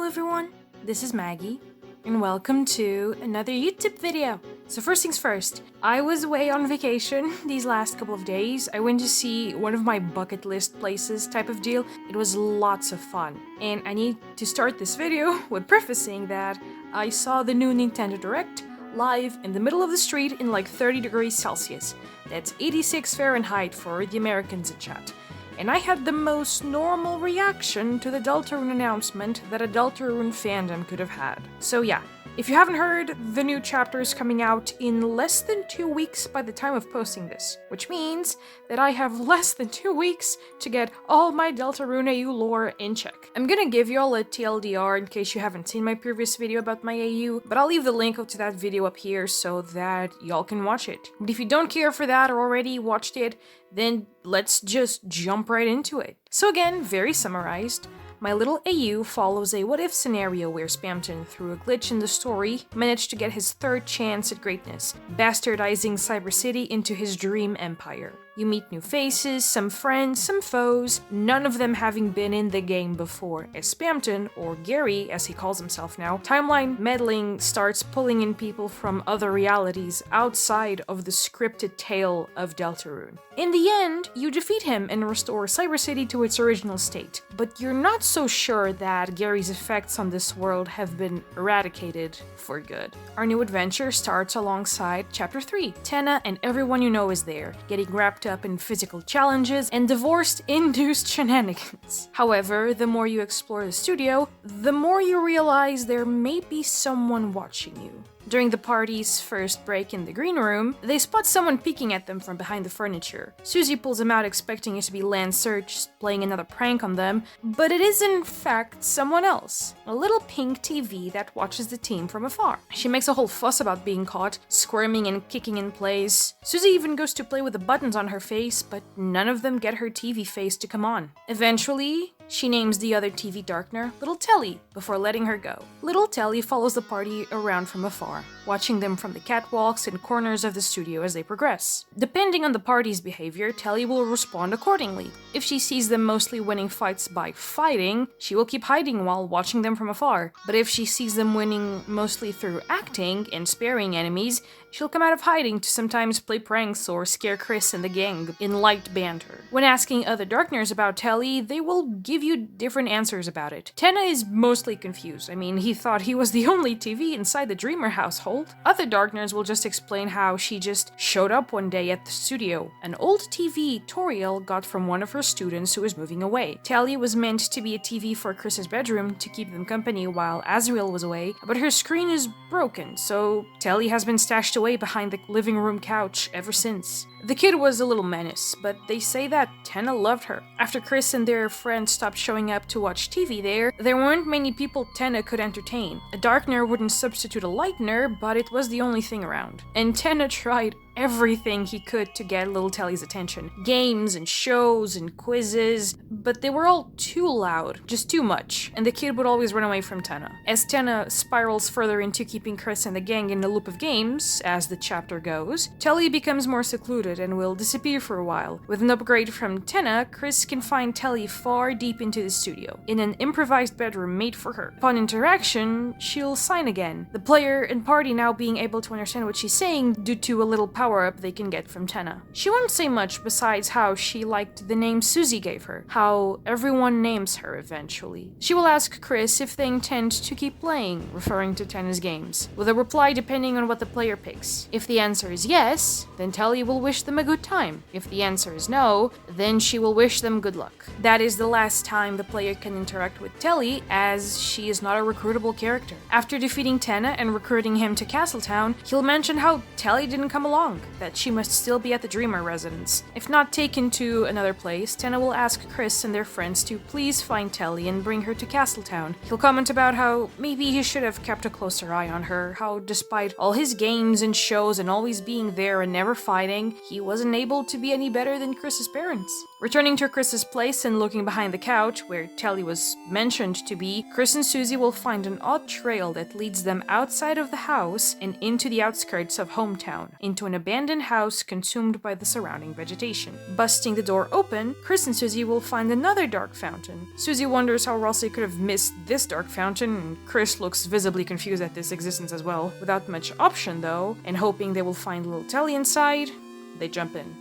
Hello everyone, this is Maggie, and welcome to another YouTube video. So first things first, I was away on vacation these last couple of days. I went to see one of my bucket list places type of deal. It was lots of fun. And I need to start this video with prefacing that I saw the new Nintendo Direct live in the middle of the street in like 30 degrees Celsius. That's 86 Fahrenheit for the Americans in chat. And I had the most normal reaction to the Deltarune announcement that a Deltarune fandom could have had. So yeah, if you haven't heard, the new chapter is coming out in less than 2 weeks by the time of posting this, which means that I have less than 2 weeks to get all my Deltarune AU lore in check. I'm gonna give y'all a TLDR in case you haven't seen my previous video about my AU, but I'll leave the link to that video up here so that y'all can watch it. But if you don't care for that or already watched it, then let's just jump right into it. So again, very summarized, my little AU follows a what-if scenario where Spamton, through a glitch in the story, managed to get his third chance at greatness, bastardizing Cyber City into his dream empire. You meet new faces, some friends, some foes, none of them having been in the game before, as Spamton, or Gary as he calls himself now, timeline meddling starts pulling in people from other realities outside of the scripted tale of Deltarune. In the end, you defeat him and restore Cyber City to its original state, but you're not so sure that Gary's effects on this world have been eradicated for good. Our new adventure starts alongside Chapter 3. Tenna and everyone you know is there, getting wrapped up in physical challenges and divorce-induced shenanigans. However, the more you explore the studio, the more you realize there may be someone watching you. During the party's first break in the green room, they spot someone peeking at them from behind the furniture. Susie pulls them out expecting it to be Lance Search playing another prank on them, but it is in fact someone else. A little pink TV that watches the team from afar. She makes a whole fuss about being caught, squirming and kicking in place. Susie even goes to play with the buttons on her face, but none of them get her TV face to come on. Eventually, she names the other TV darkener Little Telly before letting her go. Little Telly follows the party around from afar, watching them from the catwalks and corners of the studio as they progress. Depending on the party's behavior, Telly will respond accordingly. If she sees them mostly winning fights by fighting, she will keep hiding while watching them from afar. But if she sees them winning mostly through acting and sparing enemies, she'll come out of hiding to sometimes play pranks or scare Chris and the gang in light banter. When asking other darkeners about Telly, they will give you different answers about it. Tenna is mostly confused. I mean, he thought he was the only TV inside the Dreamer household. Other darkeners will just explain how she just showed up one day at the studio. An old TV Toriel got from one of her students who was moving away. Telly was meant to be a TV for Chris's bedroom to keep them company while Azriel was away, but her screen is broken, so Telly has been stashed away behind the living room couch ever since. The kid was a little menace, but they say that Tenna loved her. After Chris and their friends stopped showing up to watch TV there weren't many people Tenna could entertain. A darkener wouldn't substitute a lightener, but it was the only thing around. And Tenna tried everything he could to get Little Telly's attention. Games and shows and quizzes, but they were all too loud, just too much, and the kid would always run away from Tenna. As Tenna spirals further into keeping Chris and the gang in a loop of games, as the chapter goes, Telly becomes more secluded and will disappear for a while. With an upgrade from Tenna, Chris can find Telly far deep into the studio, in an improvised bedroom made for her. Upon interaction, she'll sign again, the player and party now being able to understand what she's saying due to a little power-up they can get from Tenna. She won't say much besides how she liked the name Susie gave her, how everyone names her eventually. She will ask Chris if they intend to keep playing, referring to Tenna's games, with a reply depending on what the player picks. If the answer is yes, then Telly will wish them a good time. If the answer is no, then she will wish them good luck. That is the last time the player can interact with Telly, as she is not a recruitable character. After defeating Tenna and recruiting him to Castletown, he'll mention how Telly didn't come along, that she must still be at the Dreamer residence. If not taken to another place, Tenna will ask Chris and their friends to please find Telly and bring her to Castletown. He'll comment about how maybe he should have kept a closer eye on her, how despite all his games and shows and always being there and never fighting, he wasn't able to be any better than Chris's parents. Returning to Chris's place and looking behind the couch, where Telly was mentioned to be, Chris and Susie will find an odd trail that leads them outside of the house and into the outskirts of hometown, into an abandoned house consumed by the surrounding vegetation. Busting the door open, Chris and Susie will find another dark fountain. Susie wonders how Rossi could have missed this dark fountain, and Chris looks visibly confused at this existence as well. Without much option though, and hoping they will find Little Telly inside, they jump in.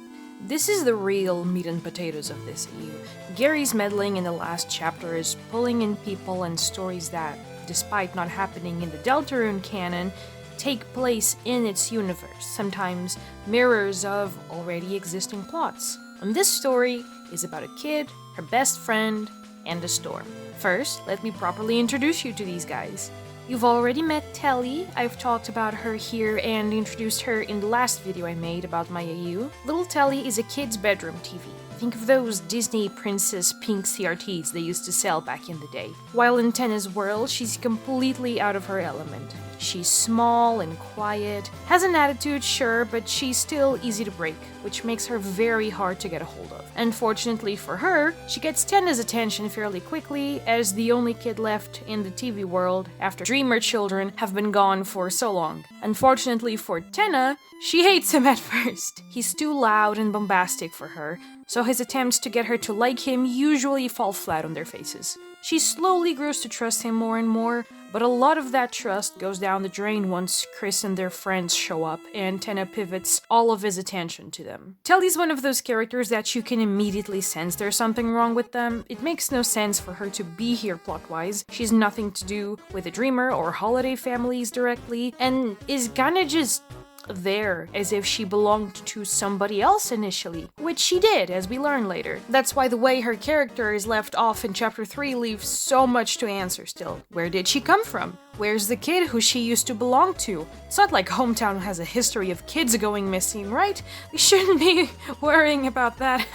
This is the real meat and potatoes of this EU. Gary's meddling in the last chapter is pulling in people and stories that, despite not happening in the Deltarune canon, take place in its universe, sometimes mirrors of already existing plots. And this story is about a kid, her best friend, and a storm. First, let me properly introduce you to these guys. You've already met Telly. I've talked about her here and introduced her in the last video I made about my heyoo. Little Telly is a kid's bedroom TV. Think of those Disney princess pink CRTs they used to sell back in the day. While in Tenna's world, she's completely out of her element. She's small and quiet, has an attitude, sure, but she's still easy to break, which makes her very hard to get a hold of. Unfortunately for her, she gets Tenna's attention fairly quickly as the only kid left in the TV world after dreamer children have been gone for so long. Unfortunately for Tenna, she hates him at first. He's too loud and bombastic for her, so his attempts to get her to like him usually fall flat on their faces. She slowly grows to trust him more and more, but a lot of that trust goes down the drain once Chris and their friends show up and Tenna pivots all of his attention to them. Telly's one of those characters that you can immediately sense there's something wrong with them. It makes no sense for her to be here plot-wise. She's nothing to do with the Dreamer or Holiday families directly, and is kinda just there as if she belonged to somebody else initially, which she did, as we learn later. That's why the way her character is left off in chapter 3 leaves so much to answer still. Where did she come from? Where's the kid who she used to belong to? It's not like Hometown has a history of kids going missing, right? We shouldn't be worrying about that.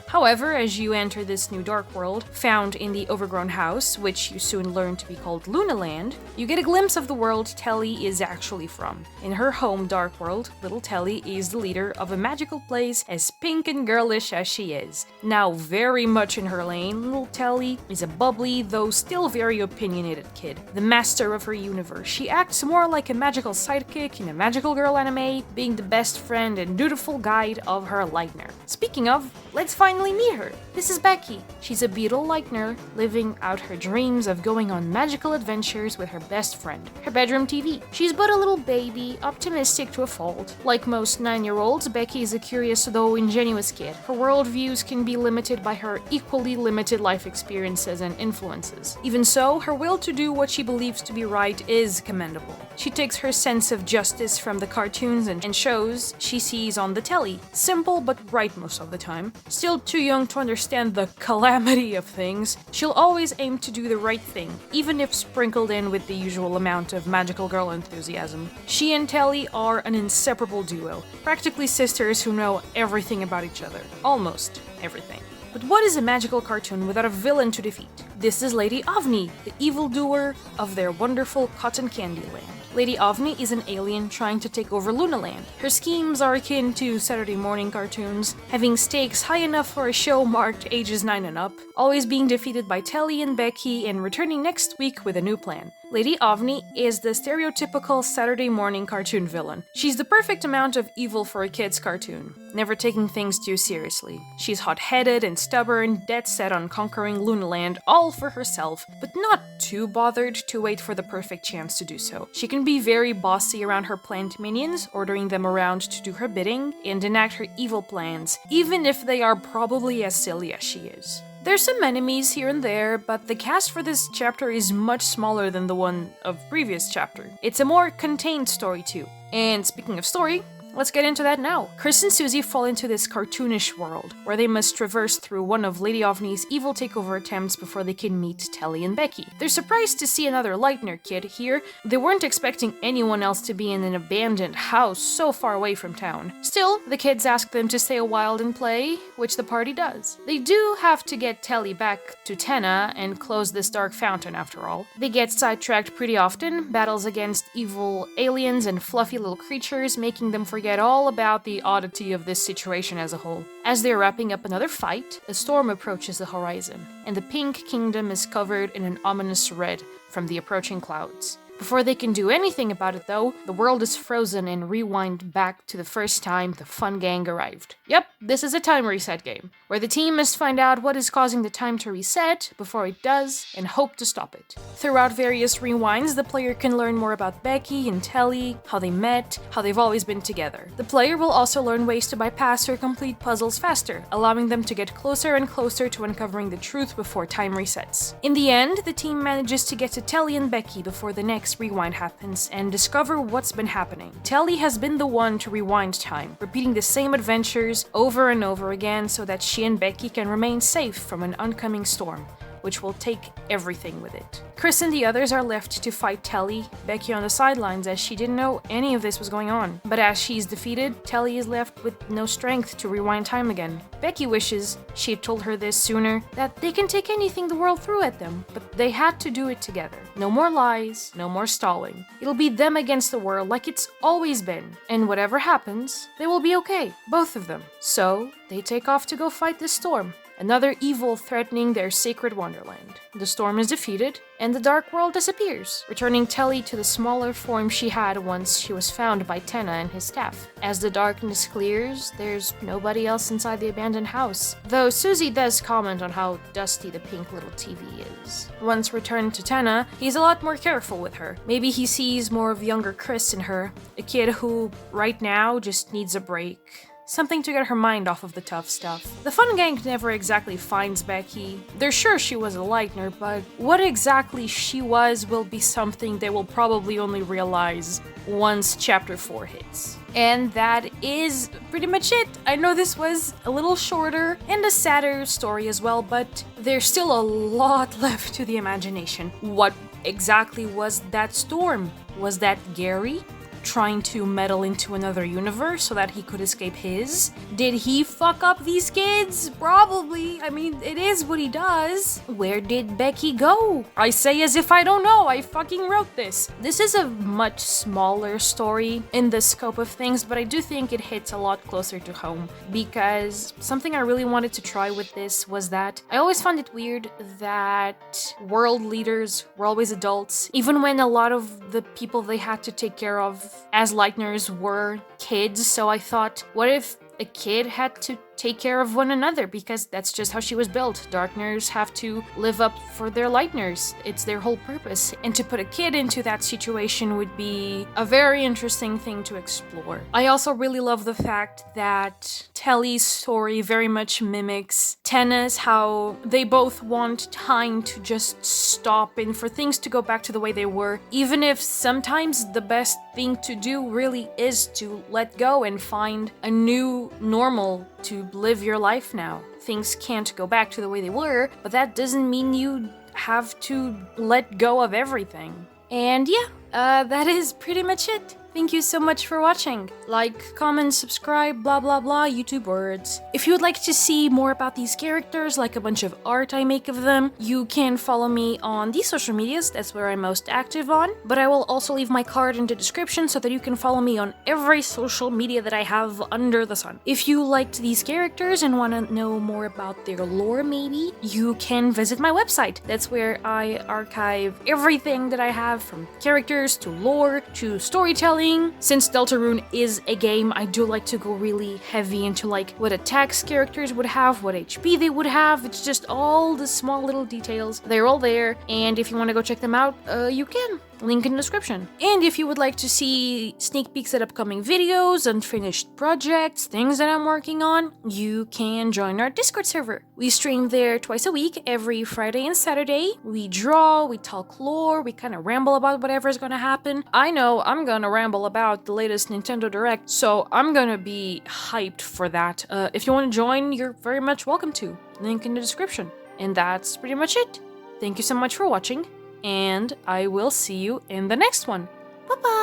However, as you enter this new dark world, found in the overgrown house, which you soon learn to be called Lunaland, you get a glimpse of the world Telly is actually from. In her home dark world, Little Telly is the leader of a magical place as pink and girlish as she is. Now very much in her lane, Little Telly is a bubbly, though still very opinionated kid, the master of her universe. She acts more like a magical sidekick in a magical girl anime, being the best friend and dutiful guide of her Lightner. Speaking of, let's finally meet her. This is Becky. She's a beetle Lightner, living out her dreams of going on magical adventures with her best friend, her bedroom TV. She's but a little baby, optimistic to a fault. Like most 9-year-olds, Becky is a curious though ingenuous kid. Her worldviews can be limited by her equally limited life experiences and influences. Even so, her will to do what she believes to be right is commendable. She takes her sense of justice from the cartoons and shows she sees on the telly. Simple but right most of the time. Still too young to understand the calamity of things, she'll always aim to do the right thing, even if sprinkled in with the usual amount of magical girl enthusiasm. She and Telly are an inseparable duo, practically sisters who know everything about each other. Almost everything. But what is a magical cartoon without a villain to defeat? This is Lady Avni, the evildoer of their wonderful cotton candy land. Lady Avni is an alien trying to take over Lunaland. Her schemes are akin to Saturday morning cartoons, having stakes high enough for a show marked ages 9 and up, always being defeated by Telly and Becky and returning next week with a new plan. Lady Avni is the stereotypical Saturday morning cartoon villain. She's the perfect amount of evil for a kid's cartoon, never taking things too seriously. She's hot-headed and stubborn, dead set on conquering Lunaland all for herself, but not too bothered to wait for the perfect chance to do so. She can be very bossy around her plant minions, ordering them around to do her bidding and enact her evil plans, even if they are probably as silly as she is. There's some enemies here and there, but the cast for this chapter is much smaller than the one of previous chapter. It's a more contained story too. And speaking of story, let's get into that now. Chris and Susie fall into this cartoonish world, where they must traverse through one of Lady Avni's evil takeover attempts before they can meet Telly and Becky. They're surprised to see another Lightner kid here. They weren't expecting anyone else to be in an abandoned house so far away from town. Still, the kids ask them to stay a while and play, which the party does. They do have to get Telly back to Tenna and close this dark fountain after all. They get sidetracked pretty often, battles against evil aliens and fluffy little creatures, making them forget all about the oddity of this situation as a whole. As they're wrapping up another fight, a storm approaches the horizon, and the Pink Kingdom is covered in an ominous red from the approaching clouds. Before they can do anything about it though, the world is frozen and rewind back to the first time the fun gang arrived. Yep, this is a time reset game, where the team must find out what is causing the time to reset before it does and hope to stop it. Throughout various rewinds, the player can learn more about Becky and Telly, how they met, how they've always been together. The player will also learn ways to bypass or complete puzzles faster, allowing them to get closer and closer to uncovering the truth before time resets. In the end, the team manages to get to Telly and Becky before the next rewind happens and discover what's been happening. Telly has been the one to rewind time, repeating the same adventures over and over again so that she and Becky can remain safe from an oncoming storm, which will take everything with it. Chris and the others are left to fight Telly, Becky on the sidelines as she didn't know any of this was going on. But as she's defeated, Telly is left with no strength to rewind time again. Becky wishes she had told her this sooner, that they can take anything the world threw at them, but they had to do it together. No more lies, no more stalling. It'll be them against the world like it's always been. And whatever happens, they will be okay, both of them. So, they take off to go fight this storm. Another evil threatening their sacred wonderland. The storm is defeated, and the dark world disappears, returning Telly to the smaller form she had once she was found by Tenna and his staff. As the darkness clears, there's nobody else inside the abandoned house, though Susie does comment on how dusty the pink little TV is. Once returned to Tenna, he's a lot more careful with her. Maybe he sees more of younger Chris in her, a kid who, right now, just needs a break. Something to get her mind off of the tough stuff. The fun gang never exactly finds Becky. They're sure she was a Lightner, but what exactly she was will be something they will probably only realize once Chapter 4 hits. And that is pretty much it. I know this was a little shorter and a sadder story as well, but there's still a lot left to the imagination. What exactly was that storm? Was that Gary trying to meddle into another universe so that he could escape his? Did he fuck up these kids? Probably. I mean, it is what he does. Where did Becky go? I say as if I don't know. I fucking wrote this. This is a much smaller story in the scope of things, but I do think it hits a lot closer to home, because something I really wanted to try with this was that I always found it weird that world leaders were always adults, even when a lot of the people they had to take care of as Lightners were kids. So I thought, what if a kid had to take care of one another, because that's just how she was built. Darkners have to live up for their Lightners. It's their whole purpose. And to put a kid into that situation would be a very interesting thing to explore. I also really love the fact that Telly's story very much mimics Tenna's, how they both want time to just stop and for things to go back to the way they were, even if sometimes the best thing to do really is to let go and find a new normal to live your life now. Things can't go back to the way they were, but that doesn't mean you have to let go of everything. And yeah, that is pretty much it. Thank you so much for watching. Like, comment, subscribe, blah blah blah, YouTube words. If you would like to see more about these characters, like a bunch of art I make of them, you can follow me on these social medias, that's where I'm most active on. But I will also leave my card in the description so that you can follow me on every social media that I have under the sun. If you liked these characters and want to know more about their lore maybe, you can visit my website. That's where I archive everything that I have, from characters to lore to storytelling. Since Deltarune is a game, I do like to go really heavy into like what attacks characters would have, what HP they would have. It's just all the small little details. They're all there, and if you want to go check them out, you can. Link in the description. And if you would like to see sneak peeks at upcoming videos, unfinished projects, things that I'm working on, you can join our Discord server. We stream there twice a week, every Friday and Saturday. We draw, we talk lore, we kind of ramble about whatever's gonna happen. I know I'm gonna ramble about the latest Nintendo Direct, so I'm gonna be hyped for that. If you want to join, you're very much welcome to. Link in the description. And that's pretty much it. Thank you so much for watching, and I will see you in the next one. Bye-bye!